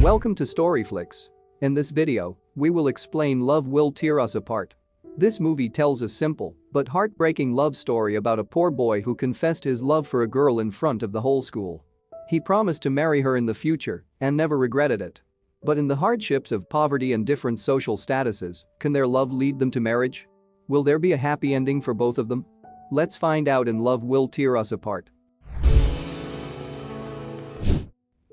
Welcome to Storyflix. In this video, we will explain Love Will Tear Us Apart. This movie tells a simple but heartbreaking love story about a poor boy who confessed his love for a girl in front of the whole school. He promised to marry her in the future and never regretted it. But in the hardships of poverty and different social statuses, can their love lead them to marriage? Will there be a happy ending for both of them? Let's find out in Love Will Tear Us Apart.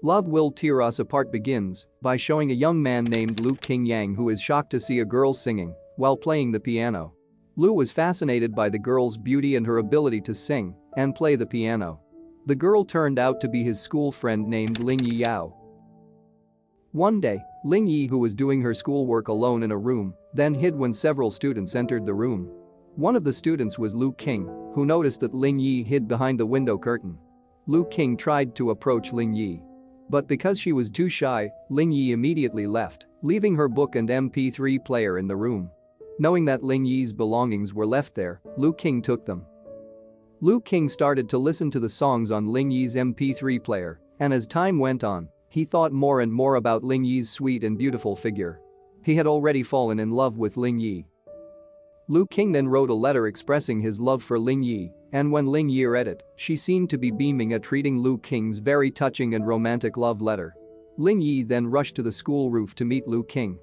Love Will Tear Us Apart begins by showing a young man named Qinyang who is shocked to see a girl singing while playing the piano. Lu was fascinated by the girl's beauty and her ability to sing and play the piano. The girl turned out to be his school friend named Ling Yiyao. One day, Ling Yi, who was doing her schoolwork alone in a room, then hid when several students entered the room. One of the students was Lu Qing, who noticed that Ling Yi hid behind the window curtain. Lu Qing tried to approach Ling Yi. But because she was too shy, Ling Yi immediately left, leaving her book and MP3 player in the room. Knowing that Ling Yi's belongings were left there, Lu Qing took them. Lu Qing started to listen to the songs on Ling Yi's MP3 player, and as time went on, he thought more and more about Ling Yi's sweet and beautiful figure. He had already fallen in love with Ling Yi. Lu Qing then wrote a letter expressing his love for Ling Yi, and when Ling Yi read it, she seemed to be beaming at reading Lu Qing's very touching and romantic love letter. Ling Yi then rushed to the school roof to meet Lu Qing.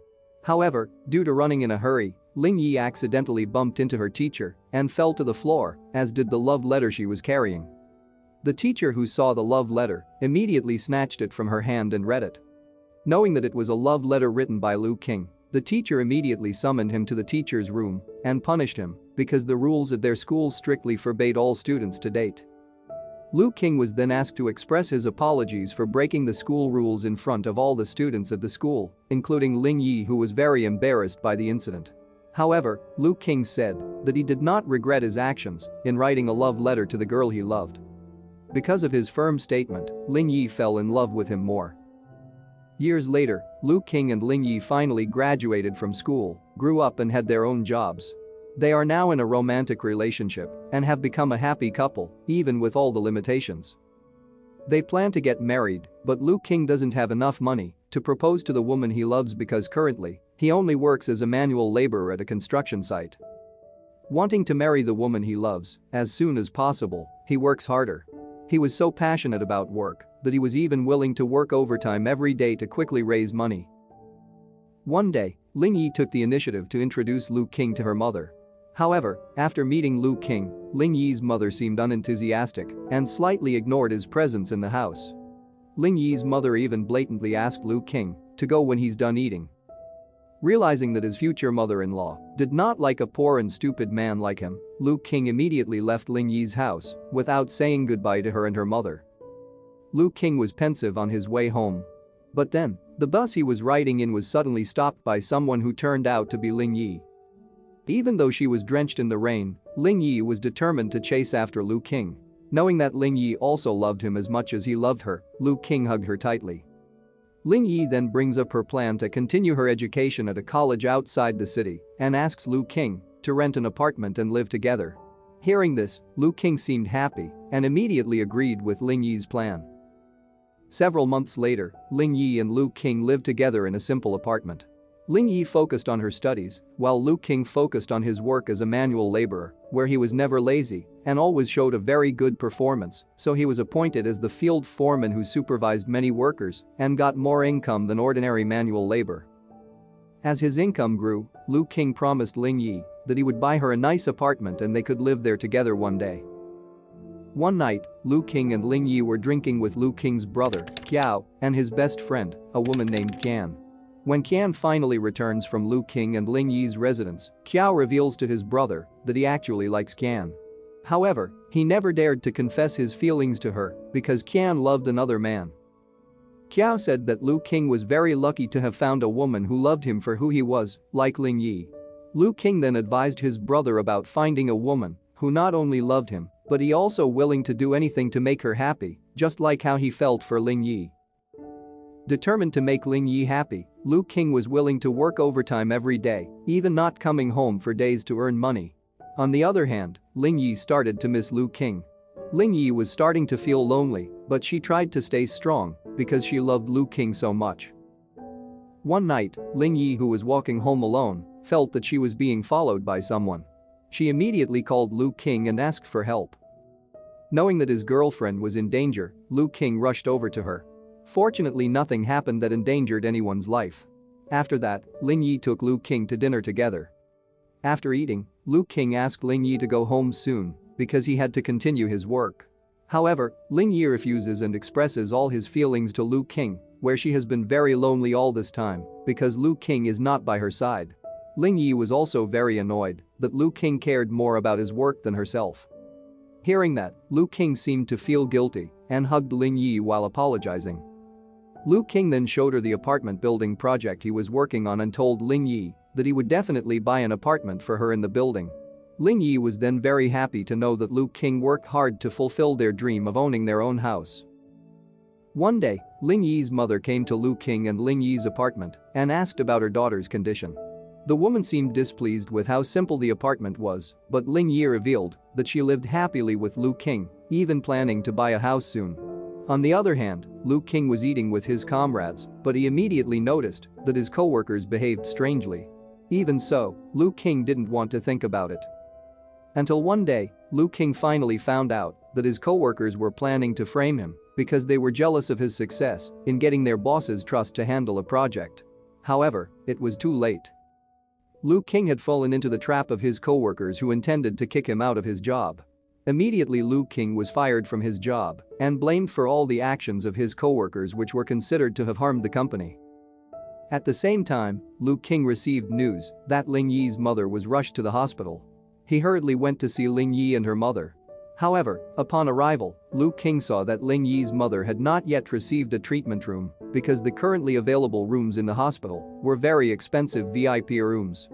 However, due to running in a hurry, Ling Yi accidentally bumped into her teacher and fell to the floor, as did the love letter she was carrying. The teacher, who saw the love letter, immediately snatched it from her hand and read it. Knowing that it was a love letter written by Lu Qing, the teacher immediately summoned him to the teacher's room and punished him because the rules at their school strictly forbade all students to date. Lu Qing was then asked to express his apologies for breaking the school rules in front of all the students at the school, including Ling Yi, who was very embarrassed by the incident. However, Lu Qing said that he did not regret his actions in writing a love letter to the girl he loved. Because of his firm statement, Ling Yi fell in love with him more. Years later, Lu Qing and Ling Yi finally graduated from school, grew up and had their own jobs. They are now in a romantic relationship and have become a happy couple, even with all the limitations. They plan to get married, but Lu Qing doesn't have enough money to propose to the woman he loves because currently, he only works as a manual laborer at a construction site. Wanting to marry the woman he loves as soon as possible, he works harder. He was so passionate about work that he was even willing to work overtime every day to quickly raise money. One day, Ling Yi took the initiative to introduce Lu Qing to her mother. However, after meeting Lu Qing, Ling Yi's mother seemed unenthusiastic and slightly ignored his presence in the house. Ling Yi's mother even blatantly asked Lu Qing to go when he's done eating. Realizing that his future mother-in-law did not like a poor and stupid man like him, Lu Qing immediately left Ling Yi's house without saying goodbye to her and her mother. Lu Qing was pensive on his way home. But then, the bus he was riding in was suddenly stopped by someone who turned out to be Ling Yi. Even though she was drenched in the rain, Ling Yi was determined to chase after Lu Qing. Knowing that Ling Yi also loved him as much as he loved her, Lu Qing hugged her tightly. Ling Yi then brings up her plan to continue her education at a college outside the city and asks Lu Qing to rent an apartment and live together. Hearing this, Lu Qing seemed happy and immediately agreed with Ling Yi's plan. Several months later, Ling Yi and Lu Qing lived together in a simple apartment. Ling Yi focused on her studies, while Lu Qing focused on his work as a manual laborer, where he was never lazy and always showed a very good performance, so he was appointed as the field foreman who supervised many workers and got more income than ordinary manual labor. As his income grew, Lu Qing promised Ling Yi that he would buy her a nice apartment and they could live there together one day. One night, Lu Qing and Ling Yi were drinking with Lu Qing's brother, Qiao, and his best friend, a woman named Qian. When Qian finally returns from Lu Qing and Ling Yi's residence, Qiao reveals to his brother that he actually likes Qian. However, he never dared to confess his feelings to her because Qian loved another man. Qiao said that Lu Qing was very lucky to have found a woman who loved him for who he was, like Ling Yi. Lu Qing then advised his brother about finding a woman who not only loved him, but he also willing to do anything to make her happy, just like how he felt for Ling Yi. Determined to make Ling Yi happy, Lu Qing was willing to work overtime every day, even not coming home for days to earn money. On the other hand, Ling Yi started to miss Lu Qing. Ling Yi was starting to feel lonely, but she tried to stay strong because she loved Lu Qing so much. One night, Ling Yi, who was walking home alone, felt that she was being followed by someone. She immediately called Lu King and asked for help. Knowing that his girlfriend was in danger, Lu King rushed over to her. Fortunately, nothing happened that endangered anyone's life. After that, Ling Yi took Lu King to dinner together. After eating, Lu King asked Ling Yi to go home soon because he had to continue his work. However, Ling Yi refuses and expresses all his feelings to Lu King, where she has been very lonely all this time because Lu King is not by her side. Ling Yi was also very annoyed that Lu King cared more about his work than herself. Hearing that, Lu King seemed to feel guilty and hugged Ling Yi while apologizing. Lu King then showed her the apartment building project he was working on and told Ling Yi that he would definitely buy an apartment for her in the building. Ling Yi was then very happy to know that Lu King worked hard to fulfill their dream of owning their own house. One day, Ling Yi's mother came to Lu King and Ling Yi's apartment and asked about her daughter's condition. The woman seemed displeased with how simple the apartment was, but Ling Yi revealed that she lived happily with Lu King, even planning to buy a house soon. On the other hand, Lu King was eating with his comrades, but he immediately noticed that his co-workers behaved strangely. Even so, Lu King didn't want to think about it. Until one day, Lu King finally found out that his co-workers were planning to frame him because they were jealous of his success in getting their boss's trust to handle a project. However, it was too late. Lu King had fallen into the trap of his co-workers who intended to kick him out of his job. Immediately, Lu King was fired from his job and blamed for all the actions of his co-workers which were considered to have harmed the company. At the same time, Lu King received news that Ling Yi's mother was rushed to the hospital. He hurriedly went to see Ling Yi and her mother. However, upon arrival, Lu King saw that Ling Yi's mother had not yet received a treatment room because the currently available rooms in the hospital were very expensive VIP rooms.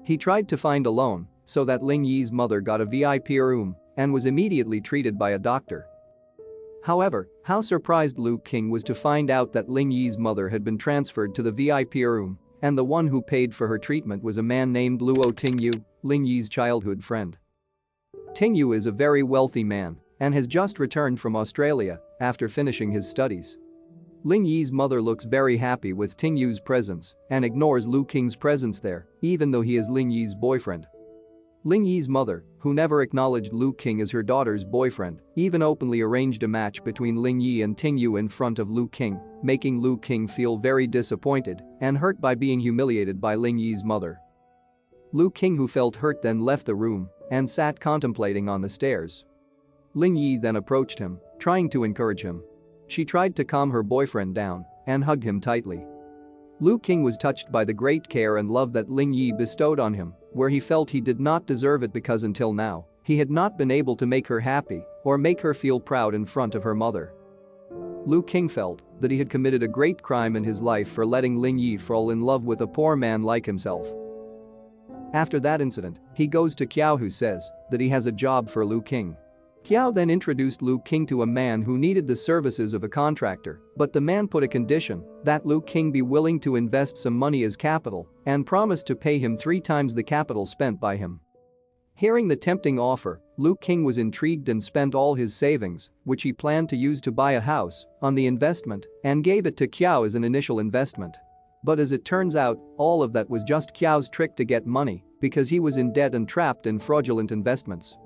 He tried to find a loan so that Ling Yi's mother got a VIP room and was immediately treated by a doctor. However, how surprised Lu King was to find out that Ling Yi's mother had been transferred to the VIP room and the one who paid for her treatment was a man named Luo Tingyu, Ling Yi's childhood friend. Tingyu is a very wealthy man and has just returned from Australia after finishing his studies. Ling Yi's mother looks very happy with Tingyu's presence and ignores Lu King's presence there, even though he is Ling Yi's boyfriend. Ling Yi's mother, who never acknowledged Lu King as her daughter's boyfriend, even openly arranged a match between Ling Yi and Tingyu in front of Lu King, making Lu King feel very disappointed and hurt by being humiliated by Ling Yi's mother. Lu King, who felt hurt, then left the room and sat contemplating on the stairs. Ling Yi then approached him, trying to encourage him. She tried to calm her boyfriend down and hugged him tightly. Lu King was touched by the great care and love that Ling Yi bestowed on him, where he felt he did not deserve it because until now, he had not been able to make her happy or make her feel proud in front of her mother. Lu King felt that he had committed a great crime in his life for letting Ling Yi fall in love with a poor man like himself. After that incident, he goes to Qiao, who says that he has a job for Lu King. Qiao then introduced Lu King to a man who needed the services of a contractor, but the man put a condition that Lu King be willing to invest some money as capital and promised to pay him 3 times the capital spent by him. Hearing the tempting offer, Lu King was intrigued and spent all his savings, which he planned to use to buy a house, on the investment and gave it to Qiao as an initial investment. But as it turns out, all of that was just Qiao's trick to get money because he was in debt and trapped in fraudulent investments.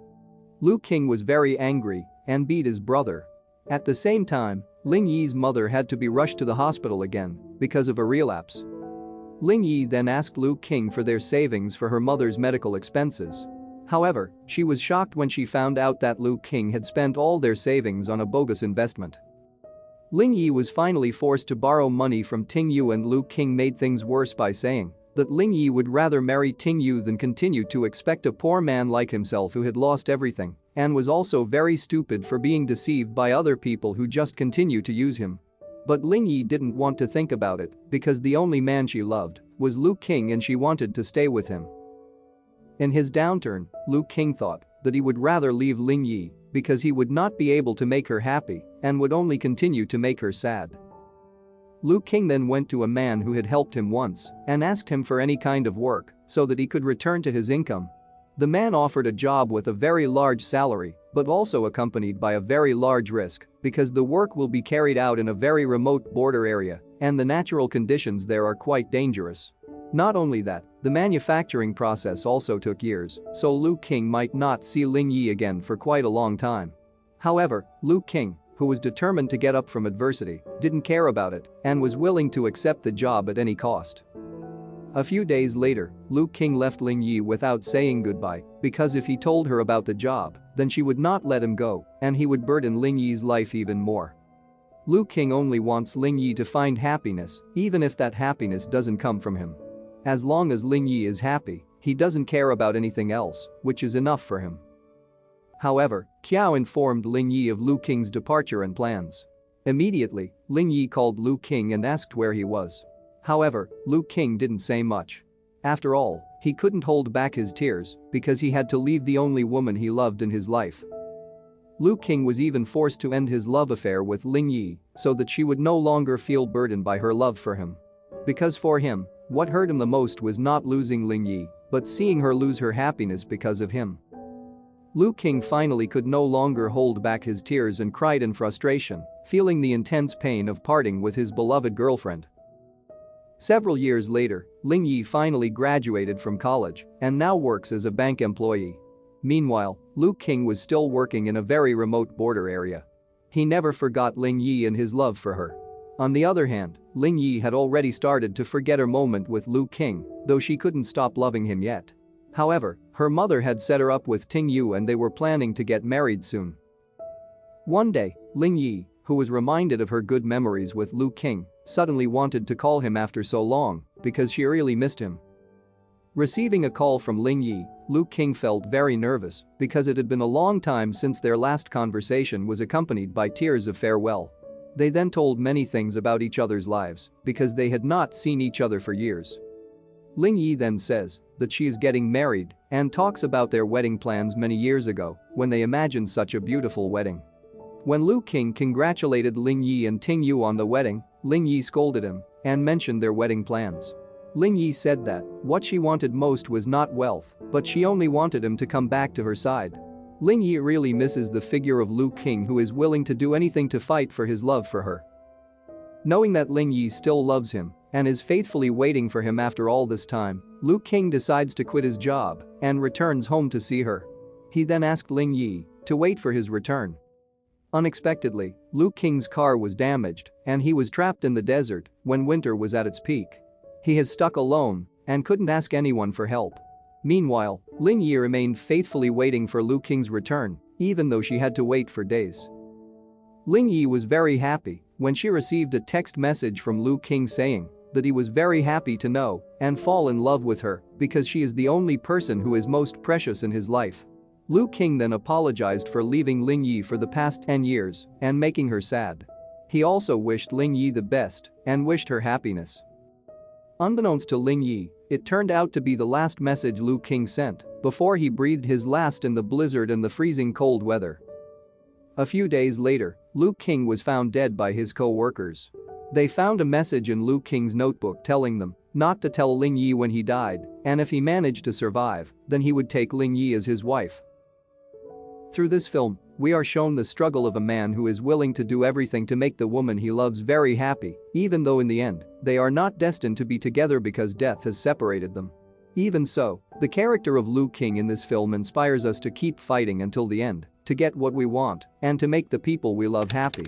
Lu King was very angry and beat his brother. At the same time, Ling Yi's mother had to be rushed to the hospital again because of a relapse. Ling Yi then asked Lu King for their savings for her mother's medical expenses. However, she was shocked when she found out that Lu King had spent all their savings on a bogus investment. Ling Yi was finally forced to borrow money from Tingyu, and Lu King made things worse by saying that Ling Yi would rather marry Tingyu than continue to expect a poor man like himself who had lost everything and was also very stupid for being deceived by other people who just continue to use him. But Ling Yi didn't want to think about it because the only man she loved was Lu King and she wanted to stay with him. In his downturn, Lu King thought that he would rather leave Ling Yi because he would not be able to make her happy and would only continue to make her sad. Lu King then went to a man who had helped him once and asked him for any kind of work so that he could return to his income. The man offered a job with a very large salary but also accompanied by a very large risk because the work will be carried out in a very remote border area and the natural conditions there are quite dangerous. Not only that, the manufacturing process also took years, so Lu King might not see Ling Yi again for quite a long time. However, Lu King, who was determined to get up from adversity, didn't care about it and was willing to accept the job at any cost. A few days later, Lu King left Ling Yi without saying goodbye because if he told her about the job, then she would not let him go and he would burden Ling Yi's life even more. Lu King only wants Ling Yi to find happiness, even if that happiness doesn't come from him. As long as Ling Yi is happy, he doesn't care about anything else, which is enough for him. However, Qiao informed Ling Yi of Lu King's departure and plans. Immediately, Ling Yi called Lu King and asked where he was. However, Lu King didn't say much. After all, he couldn't hold back his tears because he had to leave the only woman he loved in his life. Lu King was even forced to end his love affair with Ling Yi so that she would no longer feel burdened by her love for him. Because for him, what hurt him the most was not losing Ling Yi, but seeing her lose her happiness because of him. Lu King finally could no longer hold back his tears and cried in frustration, feeling the intense pain of parting with his beloved girlfriend. Several years later, Ling Yi finally graduated from college and now works as a bank employee. Meanwhile, Lu King was still working in a very remote border area. He never forgot Ling Yi and his love for her. On the other hand, Ling Yi had already started to forget her moment with Lu King, though she couldn't stop loving him yet. However, her mother had set her up with Ting Yu and they were planning to get married soon. One day, Ling Yi, who was reminded of her good memories with Lu King, suddenly wanted to call him after so long because she really missed him. Receiving a call from Ling Yi, Lu King felt very nervous because it had been a long time since their last conversation was accompanied by tears of farewell. They then told many things about each other's lives because they had not seen each other for years. Ling Yi then says that she is getting married and talks about their wedding plans many years ago when they imagined such a beautiful wedding. When Lu King congratulated Ling Yi and Ting Yu on the wedding, Ling Yi scolded him and mentioned their wedding plans. Ling Yi said that what she wanted most was not wealth, but she only wanted him to come back to her side. Ling Yi really misses the figure of Lu King who is willing to do anything to fight for his love for her. Knowing that Ling Yi still loves him and is faithfully waiting for him after all this time, Lu King decides to quit his job and returns home to see her. He then asked Ling Yi to wait for his return. Unexpectedly, Lu King's car was damaged and he was trapped in the desert when winter was at its peak. He is stuck alone and couldn't ask anyone for help. Meanwhile, Ling Yi remained faithfully waiting for Lu King's return, even though she had to wait for days. Ling Yi was very happy when she received a text message from Lu King saying that he was very happy to know and fall in love with her because she is the only person who is most precious in his life. Lu King then apologized for leaving Ling Yi for the past 10 years and making her sad. He also wished Ling Yi the best and wished her happiness. Unbeknownst to Ling Yi, it turned out to be the last message Lu King sent before he breathed his last in the blizzard and the freezing cold weather. A few days later, Lu King was found dead by his co-workers. They found a message in Lu King's notebook telling them not to tell Ling Yi when he died, and if he managed to survive, then he would take Ling Yi as his wife. Through this film, we are shown the struggle of a man who is willing to do everything to make the woman he loves very happy, even though in the end, they are not destined to be together because death has separated them. Even so, the character of Lu King in this film inspires us to keep fighting until the end, to get what we want, and to make the people we love happy.